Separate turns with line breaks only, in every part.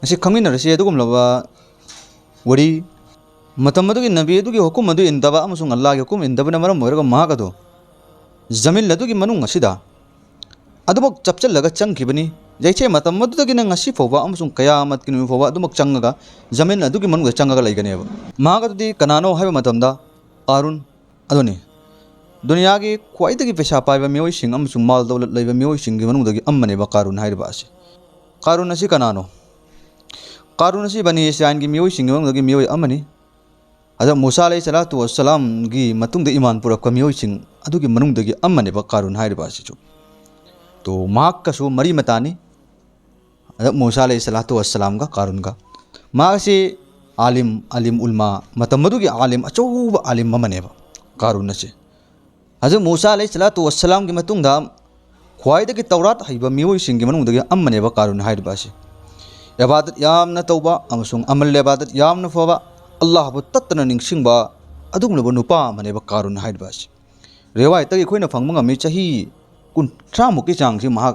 ꯑꯁꯤ ꯈꯪꯃꯤꯟꯅꯔꯁꯤ ꯑꯗꯨꯒꯨꯝꯂꯕ ꯋꯥꯔꯤ ꯃꯇꯝ ꯑꯗꯨꯒꯤ ꯅꯕꯤ ꯑꯗꯨꯒꯤ ꯍꯨꯀꯨꯝ ꯑꯗꯨ ꯏꯟꯗꯕ ꯑꯃꯁꯨꯡ ꯑꯜꯂꯥꯍꯒꯤ ꯍꯨꯀꯨꯝ ꯏꯟꯗꯕꯅ ꯃꯔꯝ ꯑꯣꯏꯔꯒ ꯃꯍꯥꯛ ꯑꯗꯨ ꯖꯃꯤꯟ ꯑꯗꯨꯒꯤ ꯃꯅꯨꯡ ꯑꯁꯤꯗ ꯑꯗꯨꯃꯛ ꯆꯞꯆꯜꯂꯒ ꯆꯪꯈꯤꯕꯅꯤ ꯌꯩꯆꯦ ꯃꯇꯝ ꯑꯗꯨꯗꯒꯤꯅ ꯉꯁꯤ ꯐꯥꯎꯕ ꯑꯃꯁꯨꯡ ꯀꯌꯥꯃꯠꯀꯤ ꯅꯨꯃꯤꯠ ꯐꯥꯎꯕ ꯑꯗꯨꯃꯛ ꯆꯪꯉꯒ ꯖꯃꯤꯟ ꯑꯗꯨꯒꯤ ꯃꯅꯨꯡꯗ ꯆꯪꯉꯒ ꯂꯩꯒꯅꯦꯕ ꯃꯍꯥꯛ ꯑꯗꯨꯗꯤ ꯀꯅꯥꯅꯣ ꯍꯥꯏꯕ ꯃꯇꯝꯗ ꯀꯥꯔꯨꯟ ꯑꯗꯨꯅꯤ ꯗꯨꯅꯤꯌꯥꯒꯤ ꯈ꯭ꯋꯥꯏꯗꯒꯤ ꯄꯩꯁꯥ ꯄꯥꯏꯕ ꯃꯤꯑꯣꯏꯁꯤꯡ ꯑꯃꯁꯨꯡ ꯃꯥꯜ ꯗꯧꯂꯠ ꯂꯩꯕ ꯃꯤꯑꯣꯏꯁꯤꯡꯒꯤ ꯃꯅꯨꯡꯗꯒꯤ ꯑꯃꯅꯦꯕ ꯀꯥꯔꯨꯟ ꯍꯥꯏꯔꯤꯕ ꯑꯁꯤ ꯀꯥꯔꯨꯟ ꯑꯁꯤ ꯀꯅꯥꯅꯣ ꯀꯥꯔꯨꯟ ꯑꯁꯤ ꯕꯅꯤ ꯏꯁꯔꯥꯏꯜꯒꯤ ꯃꯤꯑꯣꯏꯁꯤꯡꯒꯤ ꯃꯅꯨꯡꯗꯒꯤ ꯃꯤꯑꯣꯏ ꯑꯃꯅꯤ ꯍꯖꯔꯠ ꯃꯨꯁꯥ ꯑꯂꯩꯍꯤ ꯁꯂꯥꯇꯨ ꯋꯁꯁꯂꯥꯝꯒꯤ ꯃꯇꯨꯡꯗ ꯏꯃꯥꯟ ꯄꯨꯔꯛꯄ ꯃꯤꯑꯣꯏꯁꯤꯡ ꯑꯗꯨꯒꯤ ꯃꯅꯨꯡꯗꯒꯤ ꯑꯃꯅꯦꯕ ꯀꯥꯔꯨꯟ ꯍꯥꯏꯔꯤꯕ ꯑꯁꯤꯁꯨ तो महाकसु मरी मतानी मूसा अलैहि सलातु वस्सलाम का कारुन का मासे आलिम अलिम उलमा मतमदुगी आलिम अचौब आलिम ममनेब कारुन से हजरत मूसा अलैहि सलातु वस्सलाम की मतुंगदा ख्वाइदगी तौरात हईब मियोइसिंगी मनुंगदगी अम्मनेब कारुन हाइरबासे इबादत यामना तौबा अमसुंग अमल इबादत यामना फबा अल्लाह बु तत्तना निंगसिंगबा अदुगुलबो नुपा मनेब कारुन हाइरबासे रेवायतगी खोइना फंगमंगा मी चाही कुंथ्रामुकी चांगसी महाक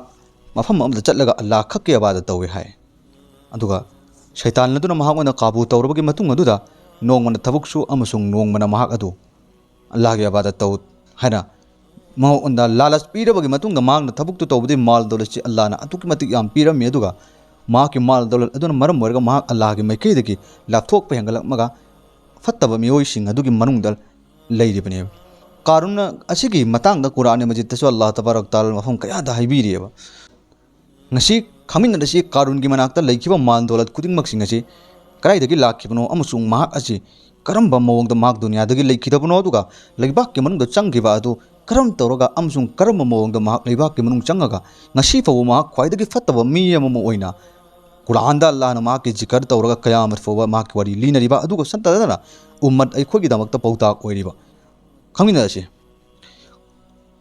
मफम अमदा चटलगा अल्लाह खक्के इबादत तौवे हाय अदुगा शैतान नदुना महाक ओना काबू तौरबगी मतुंग अदुदा नोंगमना थबुकसु अमसुंग नोंगमना महाक अदु अल्लाह की इबादत तौ हैना मौंदा लालच पीरबगी मतुंग मांगना थबुकतु तौबदि माल दौलत छि अल्लाह ना अतुकी मतिक याम पीरमी अदुगा महाकी माल दौलत अदुना मरम ओरगा महाक अल्लाह की मैकेदगी लाथोक पे हेंगलकमगा फत्तब मियोइसिंग अदुगी मनुंगदल लैरिबने कारुन असिगी मतंग कुरान मजिद तसु अल्लाह तबारक ताला मफम कयादा हाइबिरिएबा ngasi खमिनदसी कारुन की मनाक्ता लैखिबा माल दौलत खुदिंगमक्सिंग असि कराइदगी लाखिबनो अमसुंग महाक असि करम्बा मवंगदा महाक दुनियादगी लैखिदबनो अदुगा लैबाक के मनुंगदा चंगिबा अदु करम तौरगा अमसुंग करम मवंगदा महाक लैबाक के मनुंग चंगगा ngasi फाव महाक ख्वाइदगी फत्तबा मी अमम ओइना कुरान दा अल्लाह ना महाक जिकर तौरगा कयामत फाव महाक वरी लीनरिबा अदुगा संतदना उम्मत अखोगी दमकता पौताक ओइरिबा खमिनदसी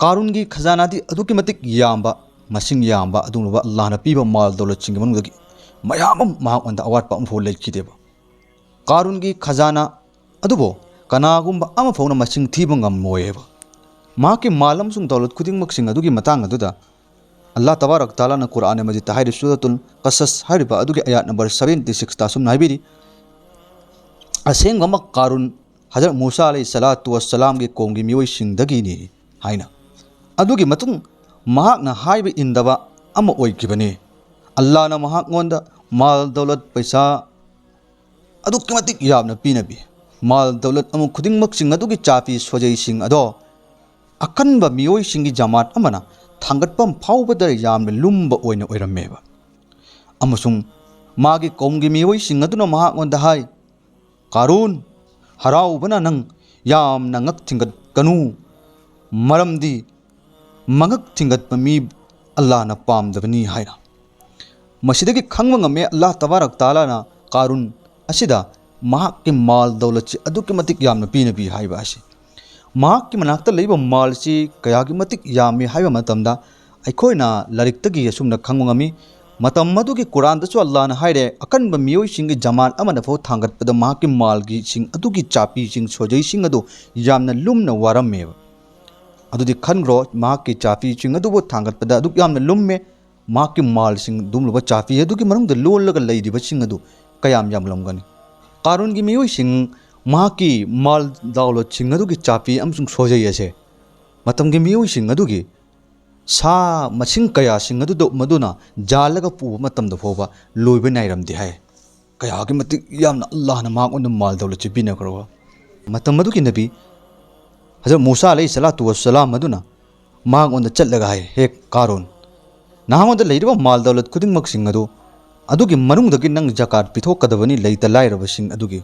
कारुन की खजानादी अदुकी मतिक याम्बा मसिंग याम्बा अदुनुबा अल्लाह ना पीबा माल दौलत सिंग मनुदगी मयाम महाक ओंदा अवाटपा अमफो लैखिदेबा कारुन की खजाना अदुबो कनागुंबा अमफोना मसिंग थीबा ngam-मोयेबा महाकी माल अमसुंग दौलत खुदिंगमक्सिंग अदुगी मतंग अदुदा अल्लाह तबारक ताला ना कुरान मजिद हाइरि सूरतुल कसस हाइरिबा अदुगी आयत नंबर 76 तासुम नाइबिरी असेंगमा कारुन हजरत मूसा अलैहि सलातु वस्सलाम की कोंगी मियोइसिंगदगिनी हाइना अदुगी मतुंग महाकना हाइबे इंदबा अम ओइकिबने अल्लाह ना महाकंदा माल दौलत पैसा अदुकी मतिक याबना पीनबी माल दौलत अमु खुदिंगमक्सिंग अदुगी चापी सोजैसिंग अदो अकनबा मियोइसिंगी जमात अमना थांगटपम फावबदा यामना लुम्बा ओइना ओइरमेबा अमसुंग मागी कोंगी मियोइसिंग अदुना महाकंदा हाय कारुन हराउबना नंग यामना ngak thinggat kanu मरमदी मंगक थिंगत मी अल्लाह ना पामदबनी हायना मसिदगी खंगमंगमे अल्लाह तबारक ताला ना कारुन असिदा महाक के माल दौलत छि अदुकी मतिक यामना पीनबी हाइबा असि महाक की मनाक्ता लैबा माल छि कयागी मतिक यामी हाइबा मतमदा अखोइना लारिक्तगी असुमना खंगमंगमी मतम मदुगी कुरान दसु अल्लाह ना हाइरे अकनबा मियोइसिंगी जमान अमना फो थांगतपदा महाकी मालगी सिंग अदुगी चापी सिंग सोजै सिंग अदु यामना लुमना वारमेबा अदुदी खनग्रो महाकी चापी सिंग अदुबो थांगतपदा अदु यामना लुम्मे महाकी माल सिंग दुमलुबा चापी अदुगी मनुंगदा लोलगा लैदिबा सिंग अदु कयाम यामलमगनी कारुन की मियोइसिंग महाकी माल दौलत सिंग अदुगी चापी अमसुंग सोजै असे मतमगी मियोइसिंग अदुगी सा मसिंग कया सिंग अदुदो मदुना जालगा पुबा मतमदा फोबा लोइबा नाइरमदे हाय कयागी मतिक यामना अल्लाह ना महाक ओंदा माल दौलत छि बिनग्रो मतम मदुगी नबी हजरत मूसा अलैहि सलातु वस्सलाम अदुना महाक ओंदा चटलगा हाय हे कारुन नाहमदा लैरिबा माल दौलत खुदिंगमक्सिंग अदु अदुगी मनुंगदगी नंग जकात पिथोकदबनी लैता लाइरबसिंग अदुगी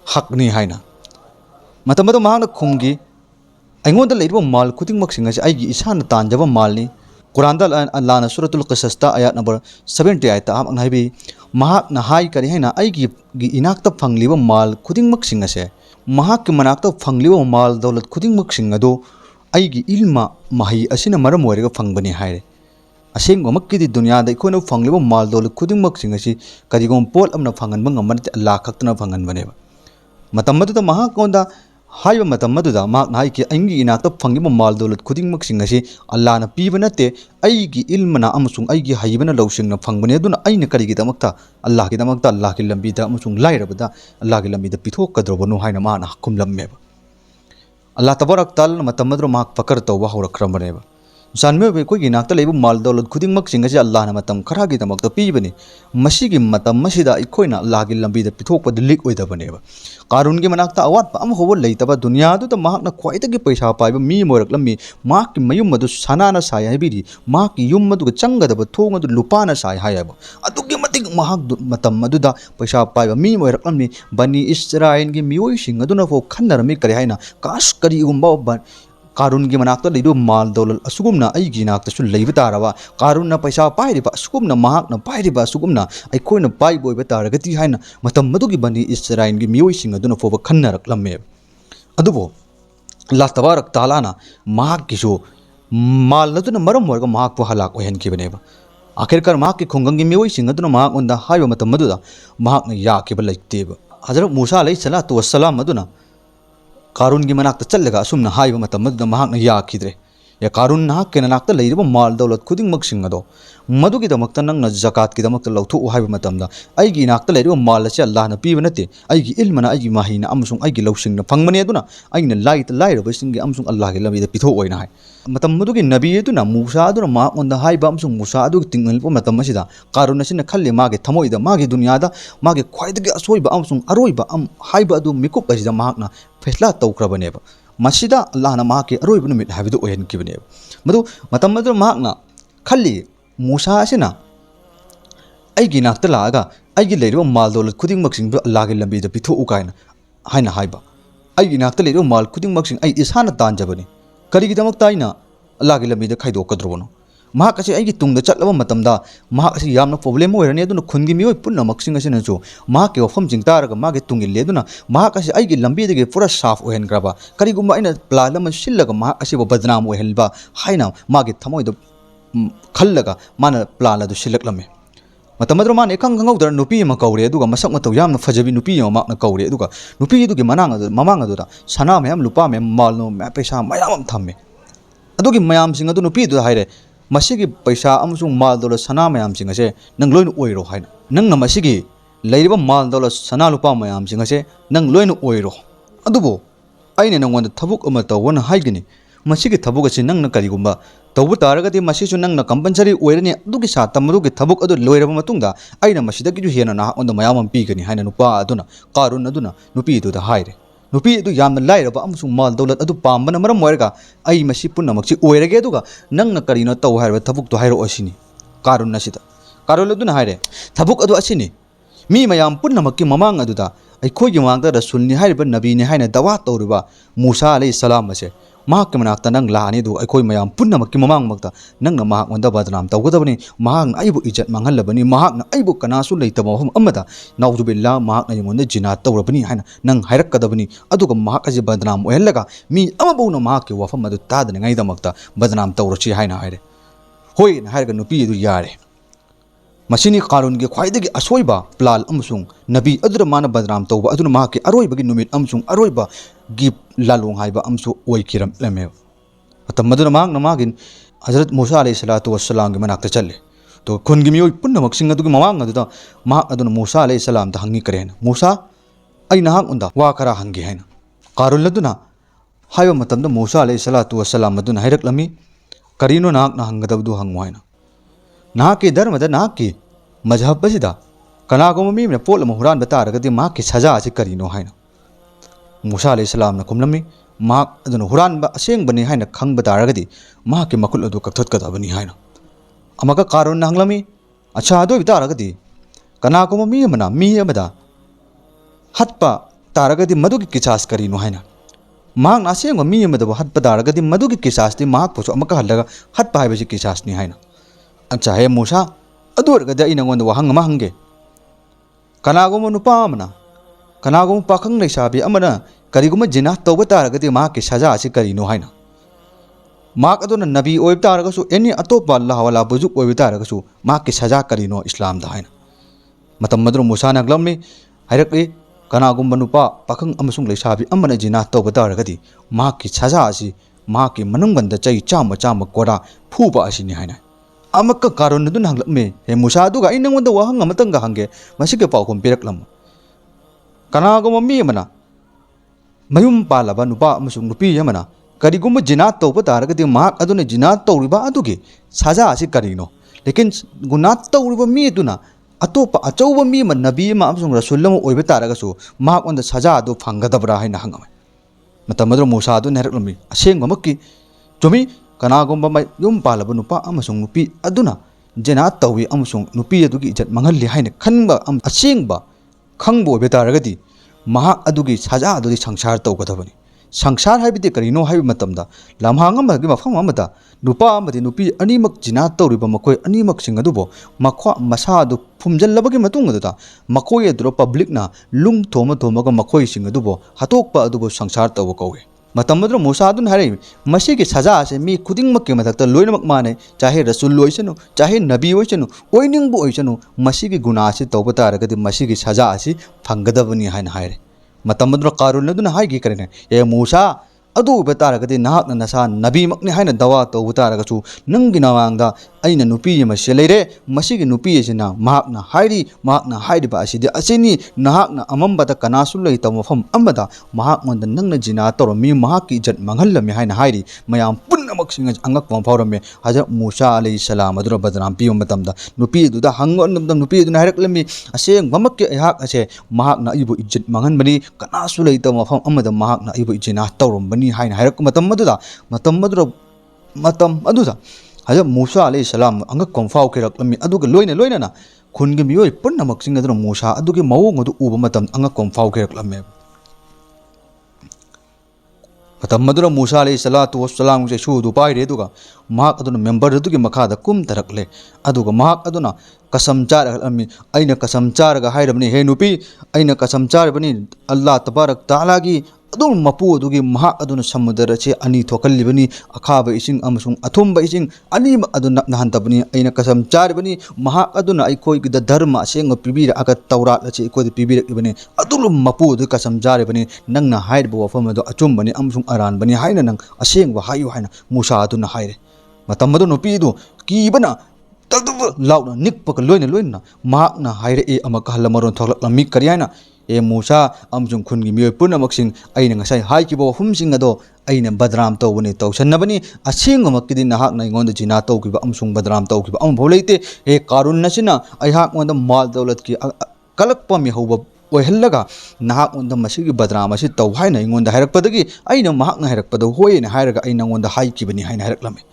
हकनी हायना मतमदा महाकना खुंगी अइंगोंदा लैरिबा माल खुदिंगमक्सिंग असे आइगी इसाना तांजबा मालनी कुरानदा अल्लाह ना सूरतुल कससता आयत नंबर 70 आयत आमक हाइबी महाकना हाय करि हैना आइगी इनाक्ता फंगलिबा माल खुदिंगमक्सिंग असे महाक मनाक्ता फंगलिबा माल दौलत खुदिंगमक्सिंग अदो आइगी इल्मा महै असिना मरम ओइरगा फंगबनी हायरे असेंगमक्किदि दुनियादा इखोना फंगलिबा माल दौलत खुदिंगमक्सिंग असि करिगोम पोट अमना फंगनबा ngमनते अल्लाह खक्तना फंगनबनेबा मतम मदुदा महाकोंदा हाइबा मतम मदुदा माक नाइ के अंगी इनाक फंगिबा माल दौलत खुदिंगमक सिंग असी अल्लाह ना पीबा नते अईगी इल्मना अमसुंग अईगी हाइबना लौसिंगना फंगबने अदुना अईना करिगिदमक्ता अल्लाह गिदमक्ता अल्लाह की लंबीदा अमसुंग लाइरबदा अल्लाह की लंबीदा पिथोकद्रोबनो हाइना माना खुमलम्मेबा अल्लाह तबारक ताला मतम मदरो माक फकर तौबा हौरख्रमबनेबा जानमे कोई नाक्ता लेबु माल दौलत खुदिंगमक सिंग असी अल्लाह ना मतम खरागिदमक्ता पीबने मसीगी मतम मसीदा इखोइना अल्लाह की लंबीदा पिथोकपद लिक ओइदबनेबा कारून की मनाक्ता अवात अम होबो लेतबा दुनिया दुदा महाकना ख्वाइदगी पैसा पाइबा मी मोरकलम्मी माक मयुम मदु सनाना साय हाइबिरी माक युम मदु चंगदबा थोंग मदु लुपाना साय हायबा अदुगी मतिक महाक मतम मदुदा पैसा पाइबा मी मोरकलम्मी बनी इस्राएल की मियोइ सिंग अदुना फो खन्नरमी करे हाइना काश करिगुम्बा कारून की मनाक्ता लेदु माल दौलत असुगुमना अईगी नाक्तसु लेबा तारबा कारूनना पैसा पाइरिबा असुगुमना महाकना पाइरिबा असुगुमना अखोइना पाइबोइबा तारगति हाइना मतम मदुगी बनी इस्राएल की मियोइ सिंग अदुना फोबा खन्नरक्लम्मे अदुबो अल्लाह तबारक तालाना महाक किसु माल नदुना मरम वर्ग महाक पो हलाक ओहनखिबनेबा आखिरकार महाक की खुंगंगी मियोइ सिंग अदुना महाक उंदा हाइबा मतम मदुदा महाकना याकिबा लेतेबा हजरत मूसा अलैहिस्सलातु वस्सलाम अदुना कारून की मनाक्ता चलगा असुमना हाइबा मतम मदुदा महाकना याखिद्रे या कारून नाक के नाक्ता लेरिबा माल दौलत खुदिंगमक सिंग अदो मदुगिदमक्ता नंगना जकात किदमक्ता लौथोउ हाइबा मतमदा अईगी नाक्ता लेरिबा माल असे अल्लाह ना पीबा नते अईगी इल्मना अईगी माहिना अमसुंग अईगी लौसिंगना फंगमने अदुना अईना लाइरबा सिंगी अमसुंग अल्लाह की लबीदा पिथो ओइना हाय मतम मदुगी नबी अदुना मूसा अदुना मा ओंदा हाइबा अमसुंग मूसा अदुगी तिंगलपो मतम असिदा कारून असिना खल्ले मागे थमोइदा मागे दुनियादा मागे ख्वाइदगी असोइबा अमसुंग अरोइबा हाइबा अदु मिकुप असिदा महाकना फैसला तौख्रबनेबा मसीदा अल्लाह ना महाके अरोइबा नुमित हाइबदु ओहनखिबनेबा मदु मतम मदु महाकना खल्ली मूसा असिना अईगी नाक्ता लागा अईगी लेरिबा माल दौलत खुदिंगमक सिंग अल्लाह की लंबीदा पिथोउ कायना हाइना हाइबा अईगी नाक्ता लेरिबा माल खुदिंगमक सिंग अई इसाना तांजबनी करिगिदमक्ता अईना अल्लाह की लंबीदा खाइदोकद्रोबनो महाक असे अईगी तुंगदा चटलबा मतमदा महाक असे यामना प्रॉब्लम ओइरनी अदुना खुनगी मियोइ पुन्नमक सिंग असिनसु महाके वफम सिंग तारगा मागे तुंगिल्ले अदुना महाक असे अईगी लंबीदगे पूरा साफ ओहनग्रबा करिगुम्बा अइना प्लान अमा सिल्लगा महाक असे बदनाम ओहलबा हाइना मागे थमोइदा खल्लगा माना प्लान अदु सिलक्लमे मतम मदरो मान एकंग खंगौदर नुपी अमा कौरे अदुगा मसक मतौ यामना फजबी नुपी अमा माकना कौरे अदुगा नुपी अदुगी मनांग अदु ममांग अदुदा सना मयाम लुपा मयाम मालनो मै पैसा मयाम थम्मे अदुगी मयाम सिंग अदु नुपी अदु हाइरे मसीगी पैसा अमसुंग माल दौलत सना मयाम सिंग असे नंग लोइन ओइरो हाइना नंगना मसीगी लेरिबा माल दौलत सना लुपा मयाम सिंग असे नंग लोइन ओइरो अदुबो अइने नंगोंदा थबुक अमा तौवन हाइगनी मसीगी थबुक असे नंगना करिगुम्बा तौबु तारगदि मसीसु नंगना कंपनसरी ओइरनी अदुगी साता मदुगी थबुक अदु लोइरबा मतुंगदा अइना मसीदगिजु हेना ना ओंदा मयाम पीगनी हाइना नुपा अदुना कारून अदुना नुपी अदुदा हाइरे नुपी अदु यामना लाइरबा अमसुंग माल दौलत अदु पामबना मरम ओइरगा अई मसी पुन्नमक्सी ओइरगे अदुगा नंगना करिनो तौ हाइरबा थबुक तो हाइरो असिनी कारून नसिदा कारून अदुना हाइरे थबुक अदु असिनी मी मयाम पुन्नमक्की ममांग अदुदा अखोइगी मांगदा रसूलनी हाइरबा नबीनी हाइना दवा तौरिबा मूसा अलैहिस्सलाम असे महाक मनाक्ता नंग लानी दु अखोइ मयाम पुन्नमक्की ममांग मक्ता नंगना महाक ओंदा बदनाम तौगदबनी महाकना अइबु इज्जत मांगहलबनी महाकना अइबु कनासु लैतबा मफम अमदा नाउजुबिल्ला महाकना यमोंदा जिना तौरबनी हाइना नंग हाइरक्कदबनी अदुगा महाक अजे बदनाम ओहलगा मी अमबौना महाकि वफम अदु तादनगाइदमक्ता बदनाम तौरची हाइना हाइरे होय ना हाइरगा नुपी अदु यारे मसीनी कारून के ख्वाइदगी असोइबा प्लाल अमसुंग नबी अदुर माना बदनाम तौबा अदुना महाकि अरोइबगी नुमित अमसुंग अरोइबा गी लालोंग हाइबा अमसु ओइकिरम लमे मतम मदुना मांगना मागिन हजरत मूसा अलैहिस्सलातु वस्सलाम के मनाक्ता चले तो खुनगी मियोइ पुन्नमक सिंग अदुगी ममांग अदुदा महाक अदुना मूसा अलैहिस्सलाम दा हंगी करेन मूसा अइ नाहक उंदा वा खरा हंगी हाइना कारून लदुना हाइबा मतमदा मूसा अलैहिस्सलातु वस्सलाम अदुना हाइरक्लमी करिनो नाहक ना हंगदबदु हंगो हाइना नाहक धर्मदा नाहक मजहब असिदा कनागुम मी ने पोल अमा हुरानबा तारगदि महाक सजा असे करिनो हाइना मूसा अलैहिस्सलाम ना कुमलमी महाक अदुना हुरानबा असेंगबनी हाइना खंगबा तारगदि महाक मकुल अदु कथथकदबनी हाइना अमका कारून ना हंगलमी अच्छा अदोइ तारगदि कनागुम मी अमना मी अमदा हत्पा तारगदि मदुगी किचास करिनो हाइना महाक ना असेंगबा मी अमदा हत्पा तारगदि मदुगी किचासदि महाक पोसो अमका हल्लगा हत्पा हाइबसि किचासनि हाइना अच्छा हे मूसा अदुरगदि अइ नंगोंदा वहंग अमा हंगे कनागुम नुपा अमना कनागुम पाखंग लैसाबी अमना करिगुम जिना तौबा तारगदि महाक सजा असे करिनो हाइना महाक अदुना नबी ओइब तारगसु एनी अतोपा अल्लाह वाला बुजुर्ग ओइब तारगसु महाक सजा करिनो इस्लाम दा हाइना मतम मदुर मूसा नगलमी हाइरकली कनागुम्बा नुपा पाखंग अमसुंग लेसाबी अमना जिना तौब तारगदी माकी सजा असि माकी मनुंगंदा चै चामा चामा कोरा फूबा असिनि हायना अमक्का कारण दुन हंगलमे हे मुसा दुगा इ नंगोंदा वहंग अमतंगा हंगे मसिके पाउखम पिरकलम कनागुम्बा मी अमना मयुम पालबा नुपा अमसुंग नुपी अमना करिगुम्बा जिना तौब तारगदी माक अदुने जिना तौरिबा अदुगे सजा असि करिनो लेकिन गुना तौरिबा मी दुना अतोप अचौब मी नबी अमसुंग रसूल ओइबा तारगसु माक ओंदा सजा अदु फंगदबरा हायना हंगम मतमद्र मूसा अदु नेरकलमी असेंगमक्की चुमी कनागुम्बा युम पालबा नुपा अमसुंग नुपी अदुना जेना तौवी अमसुंग नुपी अदुगी इज्जत मंगल्ली हायना खनबा असेंगबा खंगबो ओइबा तारगदी महाक अदुगी सजा अदुदी संसार तौगदबनी संसार हाइबदी करिनो हाइब मतमदा लमहांग अमगी मफम अमदा नुपा अमदी नुपी अनिमक जिना तौरिबा मकोय अनिमक सिंग अदुबो मखवा मसा अदु फुमजल्लबगी मतुंग अदुदा मकोय अदुरो पब्लिकना लुंग थोमा थोमगा मकोय सिंग अदुबो हतोकपा अदुबो संसार तौबो कौवे मतमद्र मूसा अदुन हारे मसीगी सजा से मी खुदिंगमक्की मथक्ता लोइनमक माने चाहे रसूल ओइसनु चाहे नबी ओइसनु ओइनिंगबो ओइसनु मसीगी गुनाह से तौबा तारगदी मसीगी सजा से फंगदबनी हायना हायरे मतमद्र कारुन अदुन हाइगी करेने ए मूसा अदु बतारगदी नाहकना नसा नबीमकने हायना दवा तौबा तारगसु नंगी नवांगदा अइना नुपी अमसे लेरे मसीगी नुपी असिना महाकना हाइरी महाकना हाइरिबा असिदि असिनी नाहकना अमंबदा कनासु लैता मफम अमदा महाकमंदा नंगना जिना तौरमी महाकी इज्जत मंगल्लमे हायना हाइरी मयाम पुनमक सिंग अंगक फौरमे हजरत मूसा अलैहिस्सलाम अदुर बदनाम पियो मतमदा नुपी दुदा हंगन नुपी दुना हाइरकलमी असेंग ममक्के अहाक असे महाकना इबु इज्जत मंगनबनी कनासु लैता मफम अमदा महाकना इबु इज्जना तौरमबनी हाइन हायरक मतम अदुदा हजरत मूसा अलैहिस्सलाम अंगक कंफाव केरकलमी अदुगा लोइना लोइना खुनगे मियोय पुनमक सिंग अदुर मूसा अदुगे मवोंग अदु उबा मतम अंगक कंफाव केरकलमे मतमदुर मूसा अलैहिस्सलातु वस्सलाम से सुदु पाइरे दुगा महाक अदुना मेंबर अदुगे मखादा कुम तरकले अदुगा महाक अदुना कसम चारगलमी अइना कसम चारगा हाइरबनी हे नुपी अइना कसम चारबनी अल्लाह तबारक ताला की अदुम मपू अदुगी महाक अदुना समुद्र से अनि थोकल्लिबनी अखाब इसिंग अमसुंग अथुंब इसिंग अनि अदुना नहंतबनी अइना कसम चारबनी महाक अदुना अइखोइगी धर्म असेंग पिबिर अगा तौरात लचे इखोइ पिबिरबनी अदुलु मपू अदु कसम चारबनी नंगना हाइरबो वफम अदु अचुंबनी अमसुंग अरानबनी हाइना नंग असेंग हाइयो हाइना मूसा अदुना हाइरे मतमदु नुपीदु कीबना तदु लाउना निकपक लोइना लोइना महाकना हाइरे ए अमक हलमरोन थोकलमी करियाना ए मूसा अमसुंग खुनगी मियोय पुनमक्सिंग अइना ngasai हाइकिबो वफुमसिंग अदो अइना बदनाम तौबनी तौसन्नबनी असेंगमक्किदि नाहकना इंगोंदा जिना तौकिबा अमसुंग बदनाम तौकिबा अमभौ लेते ए कारुन नसिना अइहाक ओंदा माल दौलत की कलकपा मिहौबा ओइहल्लगा नाहक ओंदा मसिगी बदनाम असि तौ हाइना इंगोंदा हाइरकपदगी अइना महाकना हाइरकपदो होयना हाइरगा अइना ओंदा हाइकिबनी हाइना हाइरकलमे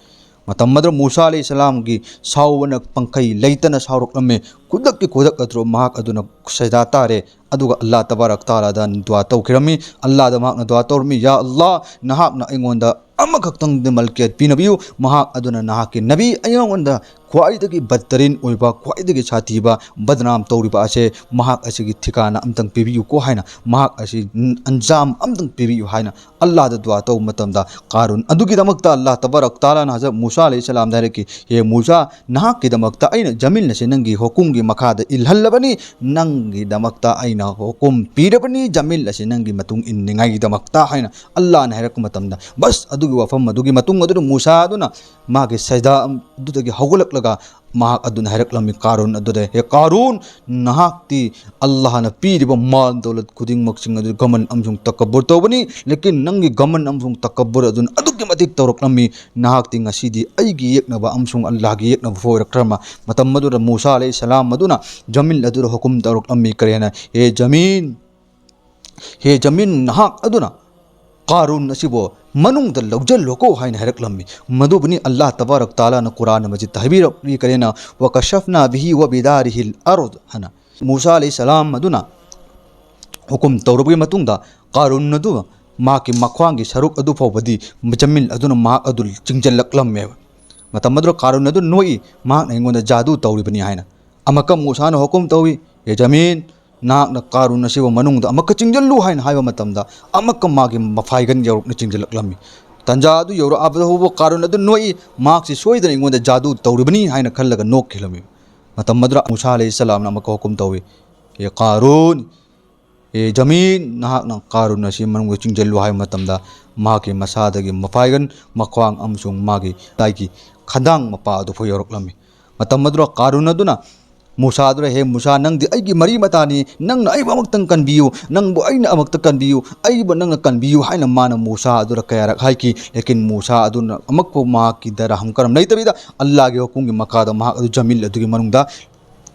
मतमद्र मूसा अलैहिस्सलाम की साउवन पंखई लेतन साउरकलमे खुदक की खुदक अद्रो महाक अदुना सजा तारे अदुगा अल्लाह तबारक ताला दा दुआ तौखिरमी अल्लाह दा महाकना दुआ तौरमी या अल्लाह नाहकना इंगोंदा अमखक्तंग दे मलकियत पिनबियु महाक अदुना नाहकि नबी अयोंदा ख्वाइदगी बदतरीन ओइबा ख्वाइदगी साथीबा बदनाम तौरिबा असे महाक असिगी ठिकाना अमतंग पिबियु को हाइना महाक असि अंजाम अमतंग पिबियु हाइना अल्लाह दा दुआ तौ मतमदा कारुन अदुगी दमकता अल्लाह तबारक ताला ना हजरत मूसा अलैहिस्सलाम दारे की हे मूसा नाहकि दमकता अइना जमील नसे नंगी हुकुमगी मखादा इल्हल्लबनी नंगी दमकता अइना हुकुम पीरबनी जमील नसे नंगी मतुंग इन्निंगाई दमकता हाइना अल्लाह ना हाइरक मतमदा बस अदुगी वफम अदुगी मतुंग अदु मूसा अदुना मागे सजदा अदुदगी हौगलकलगा महाक अदुना हाइरकलमी कारुन अदुदे हे कारुन नाहकती अल्लाह ना पीरिबा माल दौलत खुदिंग मक्सिंग अदु गमन अमसुंग तकब्बुर तौबनी लेकिन नंगी गमन अमसुंग तकब्बुर अदुन अदुगी मतिक तौरकलमी नाहकती ngасidi अइगी येकनबा अमसुंग अल्लाहगी येकनबा फोरक्रमा मतम मदुर मूसा अलैहिस्सलाम मदुना जमील अदुर हुकुम तौरकलमी करेना हे जमीन नाहक अदुना कारुन असिबो मनुंग द लौजल लोको हाइन हरकलमी मधुबनी अल्लाह तबारक ताला न कुरान मजिद तहबीर करेना वकशफना बिही व बिदारिहिल अर्द हना मूसा अलैहिस्सलाम मदुना हुकुम तौरबगी मतुंगदा कारुन नदु माकी मख्वांगी सरुक अदु फौबदी जमील अदुना मा अदु चिंजलकलमे मतमद्र कारुन अदु नोई मा नंगोंदा जादू तौरिबनी हाइना अमका मूसा न हुकुम तौवी ये जमीन नाकना कारुन असिबो मनुंगदा अमका चिंजल्लु हाइन हाइबा मतमदा अमका मागी मफाइगन यौरकना चिंजलकलमी तंजा अदु यौर आबदा होबो कारुन अदु नोई माक्सि सोइदन इंगोंदा जादू तौरिबनी हाइना खल्लगा नोक खिलमी मतमद्र मूसा अलैहिस्सलाम अमका हुकुम तौवी ये कारुन जमीन नाहकना कारुन असी मनुंग चिंजल्लु हाय मतमदा मागी मसादगी मफाइगन मख्वांग अमसुंग मागी ताइकी खंदांग मपा अदु फो योरकलमी मतम मदुरा कारुन अदुना मूसा अदुरा हे मूसा नंगदि अइगी मरी मतानी नंग ना अइबा अमक्तंग कनबियु नंगबु अइना अमक्त कनबियु अइबु नंग कनबियु हाइना माना मूसा अदुरा कयारक हाइकी लेकिन मूसा अदुना अमक्पो माकी दरा हम करम नैतबिदा अल्लाह गे हुकुमगी मकादा मा अदु जमील अदुगी मनुंगदा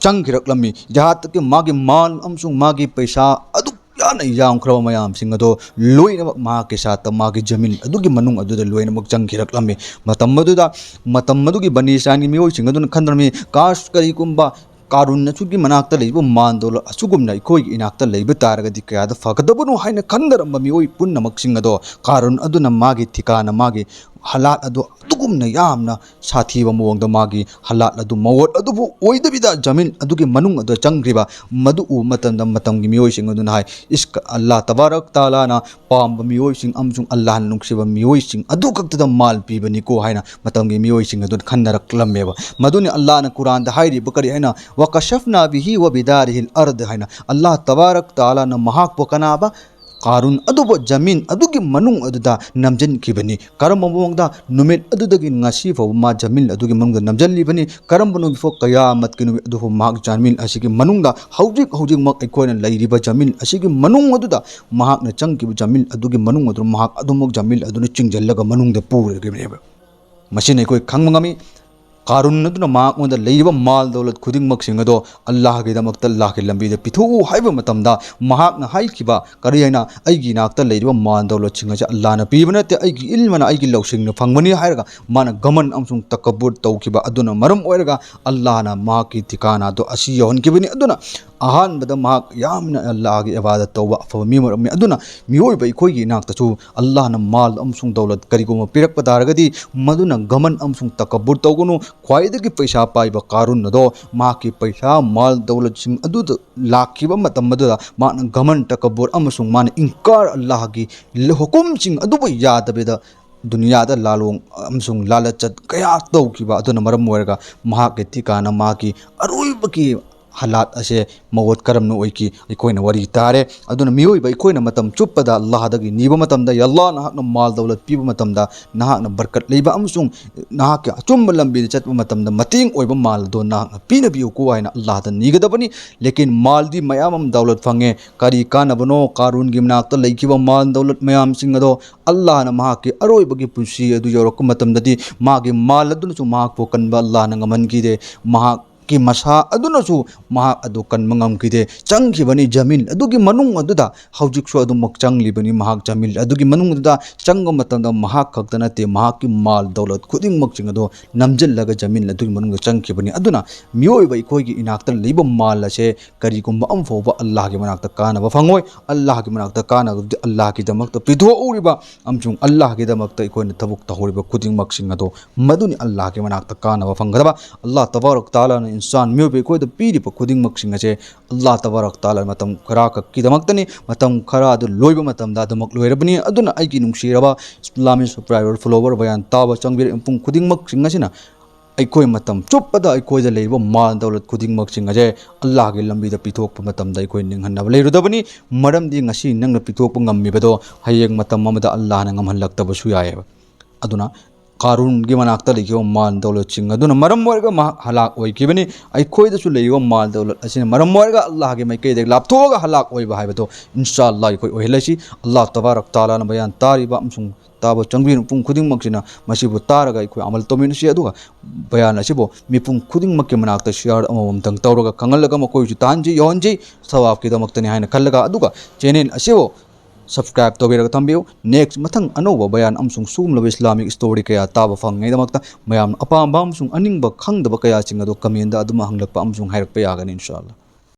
चंगिरकलमी जहाँ तक मागी माल अमसुंग मागी पैसा अदु याना यामख्रब मयाम सिंग अदो लोइनमक मागी साथ मागी जमीन अदुगी मनुंग अदुदा लोइनमक चंगिरकलमी मतम मदुगी बनी इस्राइल मियोइ सिंग अदुना खंद्रमी काश करिगुंबा कारुन अचुगी मनाक्ता लेब मानदोल अचुगुमना इखोई इनाक्ता लेब तारगदि कयादा फगदबनु हाइना खंदरम मियोइ पुन्नमक सिंग अदो कारुन अदुना मागी ठिकाना मागी हालात अदु अदुगुमना यामना साथीब मवंगदा मागी हालात अदु मवत अदुबु ओइदबिदा जमीन अदुगी मनुंग अदु चंग्रिबा मदु उ मतंदा मतंगी मियोइ सिंग अदुना हाय इस्क अल्लाह तबारक ताला ना पाम मियोइ सिंग अमसुंग अल्लाह नुंगसिबा मियोइ सिंग अदु कक्तदा माल पीबनी को हायना मतंगी मियोइ सिंग अदु खंदरकलमेबा मदुनि अल्लाह ना कुरान दा हाइरि बकरि हायना वकशफना बिही व बिदारिहिल अर्द हायना अल्लाह तबारक ताला ना महाक पोकनाबा कारुन अदुबो जमीन अदुगी मनुंग अदुदा नमजन किबनी करम मवंगदा नुमित अदुदगी ngasi फो मा जमीन अदुगी मनुंगदा नमजन लिबनी करम बनु बिफो कयामत कि नुमित अदुफो माग जमीन असिगी मनुंगदा हौजिक मक अइखोयना लैरिबा जमीन असिगी मनुंग अदुदा महाकना चंगकिबा जमीन अदुगी मनुंग अदु महाक अदुमक जमीन अदुना चिंजल्लगा मनुंगदा पुरगिबनेबा मसिन अइखोय खंगमंगमी कारुन अदुना माकमोदा लैरिबा माल दौलत खुदिंगमक सिंग अदो अल्लाह गे दमक्ता अल्लाह के लंबीदा पिथु हाइबा मतमदा महाकना हाइखिबा करि हैना अइगी नाक्ता लैरिबा माल दौलत सिंग अजा अल्लाह ना पीबा नते अइगी इल्मना अइगी लौसिंग फंगमनी हाइरगा माना गमन अमसुंग तकब्बुर तौखिबा अदुना मरम ओइरगा अल्लाह ना माकी ठिकाना दो असि यौनकिबनी अदुना अहानबदा महाक यामना अल्लाह गे इबादत तौबा अफबा मिमरम अदुना मियोइबा इखोइगी नाक्ताचु अल्लाह ना माल अमसुंग दौलत करिगुमा पिरकपा तारगदी मदुना गमन अमसुंग तकब्बुर तौगुनु ख्वाइदगी पैसा पाइबा कारुन अदो माकी पैसा माल दौलत सिंग अदुद लाखिबा मतम मदुदा माना गमन तकब्बुर अमसुंग माना इंकार अल्लाह की हुकुम सिंग अदुबा यादबेदा दुनिया दा लालोंग अमसुंग लालचत कया तौखिबा अदुना मरम ओइरगा महाके ठिकाना माकी अरोइबकी हालात असे मवत करम नो ओइकी इकोइना वरी तारे अदुना मियोइबा इकोइना मतम चुप्पदा अल्लाह दगी नीबा मतमदा यल्लाह नाहकना माल दौलत पीबा मतमदा नाहकना बरकत लेबा अमसुंग नाहक अचुम्ब लंबी चतबा मतमदा मतिंग ओइबा माल दो नाहकना पीना बियो को हाइना अल्लाह दा नीगदबनी लेकिन माल दी मयाम दौलत फंगे करी कानबनो कारुन गी मनाक्ता लैखिबा माल दौलत मयाम सिंग अदो अल्लाह ना महाके अरोइबगी पुंसी अदु योरक मतमददी मागे माल अदुनसु महाक पोकनबा अल्लाह ना गमन कीदे महाक की मसा अदुनसु महाक अदु कनमंगम किदे चंगिबनी जमीन अदुगी मनुंग अदुदा हौजिकसु अदुमक चंगलिबनी महाक जमीन अदुगी मनुंग अदुदा चंग मतमदा महाक खक्तनते महाक की माल दौलत खुदिंगमक चिंगदो नमजल्लगा जमीन अदुगी मनुंग चंगिबनी अदुना मियोइबा इखोइगी इनाक्ता लैबा माल असे करिगुंबा अमफोबा अल्लाह की मनाक्ता कानबा फंगोय अल्लाह की मनाक्ता कानगदि अल्लाह की दमक्ता पिथोउरिबा अमचुंग अल्लाह की दमक्ता इखोइना तबुक तहोरिबा खुदिंगमक चिंगदो मदुनि अल्लाह की मनाक्ता कानबा फंगदबा अल्लाह तबारक ताला इंसान मियोबे कोई पीरिब खुदिंगमक सिंग असे अल्लाह तबारक ताला मतम खरा कक्कीदमक्तनी मतम खरा अदु लोइबा मतमदा अदुमक लोइरबनी अदुना आइगी नुंगसिरबा इस्लामिक सब्सक्राइबर फॉलोवर बयान ताबा चंगबिर पुंग खुदिंगमक सिंग असिना अखोई मतम चुप्पदा अखोइदा लेरिबा माल दौलत खुदिंगमक सिंग असे अल्लाह के लंबीदा पिथोकपा मतमदा अखोइ निंगहन्नबा लेरुदबनी मरमदि ngasi नंगना पिथोकपा ngambibado hayeng matam amada Allah na ngamhanlaktabasु yaeba aduna कारुन की मनाक्ता लेकियो माल दौलत सिंग अदुना मरम वर्ग हलाक ओइकिबनी अखोइदसु लेयो माल दौलत असिना मरम वर्ग अल्लाह के मैके देख लापथोगा हलाक ओइबा हाइबतो इंशाअल्लाह अखोइ ओहिलसी अल्लाह तबारक ताला ना बयान तारिबा अमसुंग ताबो चंगबिन पुंग खुदिंगमक्सिना मसिबु तारगा अखोइ अमल तोमिनसि अदुगा बयान असिबो मिपुंग खुदिंगमक के मनाक्ता शेयर अममतंग तौरगा खंगलगा मकोइसु तांजी योंजी सवाब की दमक्तनि हाइना खल्लगा अदुगा चैनल असिबो सब्सक्राइब तौबीरगा थंबियो नेक्स्ट मथंग अनोबा बयान अमसुंग सुगमलबा इस्लामिक स्टोरी कया ताबा फंगैदमक्ता मयाम अपाम बामसुंग अनिंगबा खंगदबा कया चिंगदो कमेंट दा अदुमा हंगलकपा अमसुंग हाइरकपा यागनि इंशाअल्लाह।